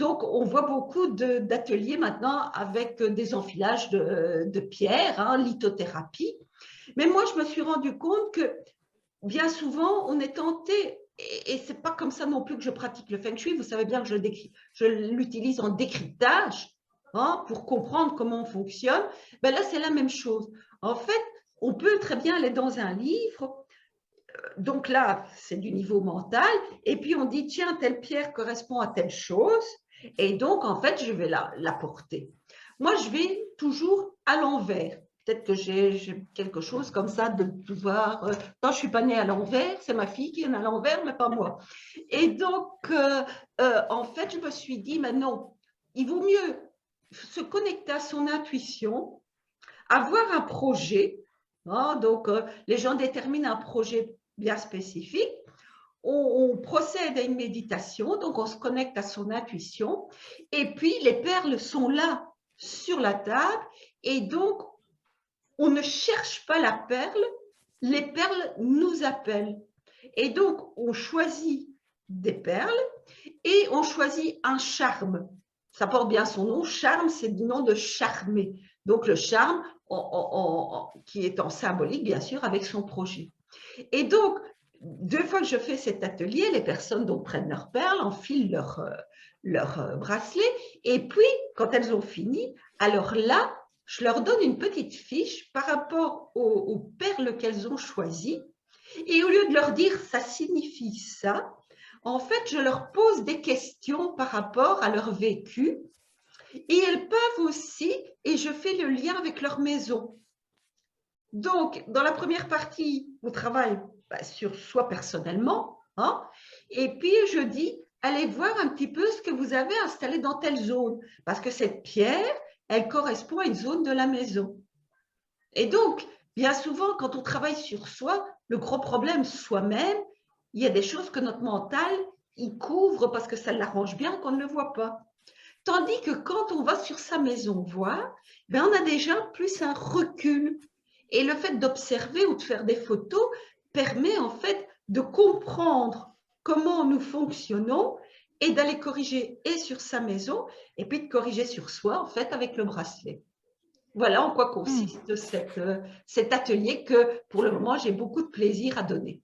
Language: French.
Donc, on voit beaucoup d'ateliers maintenant avec des enfilages de pierres, hein, lithothérapie. Mais moi, je me suis rendu compte que bien souvent, on est tenté, et ce n'est pas comme ça non plus que je pratique le Feng Shui, vous savez bien que je l'utilise en décryptage, hein, pour comprendre comment on fonctionne. Ben là, c'est la même chose. En fait, on peut très bien aller dans un livre, donc là, c'est du niveau mental, et puis on dit, tiens, telle pierre correspond à telle chose, et donc, en fait, je vais la porter. Moi, je vais toujours à l'envers. Peut-être que j'ai quelque chose comme ça de pouvoir… non, je ne suis pas née à l'envers, c'est ma fille qui est née à l'envers, mais pas moi. Et donc, en fait, je me suis dit, maintenant, il vaut mieux se connecter à son intuition, avoir un projet, hein, donc les gens déterminent un projet bien spécifique, on procède à une méditation, donc on se connecte à son intuition, et puis les perles sont là sur la table, et donc on ne cherche pas la perle, les perles nous appellent. Et donc on choisit des perles et on choisit un charme. Ça porte bien son nom, charme, c'est le nom de charmer. Donc le charme qui est en symbolique, bien sûr, avec son projet. Et donc, 2 fois que je fais cet atelier, les personnes donc prennent leurs perles, enfilent leur bracelet, et puis, quand elles ont fini, alors là, je leur donne une petite fiche par rapport aux perles qu'elles ont choisies, et au lieu de leur dire « ça signifie ça », en fait, je leur pose des questions par rapport à leur vécu, et elles peuvent aussi, et je fais le lien avec leur maison. Donc, dans la première partie, on travaille sur soi personnellement, hein, et puis je dis, allez voir un petit peu ce que vous avez installé dans telle zone, parce que cette pierre, elle correspond à une zone de la maison. Et donc, bien souvent, quand on travaille sur soi, le gros problème soi-même, il y a des choses que notre mental, il couvre parce que ça l'arrange bien qu'on ne le voit pas. Tandis que quand on va sur sa maison voir, ben on a déjà plus un recul. Et le fait d'observer ou de faire des photos permet en fait de comprendre comment nous fonctionnons et d'aller corriger et sur sa maison et puis de corriger sur soi en fait avec le bracelet. Voilà en quoi Mmh. consiste cet atelier que pour le moment j'ai beaucoup de plaisir à donner.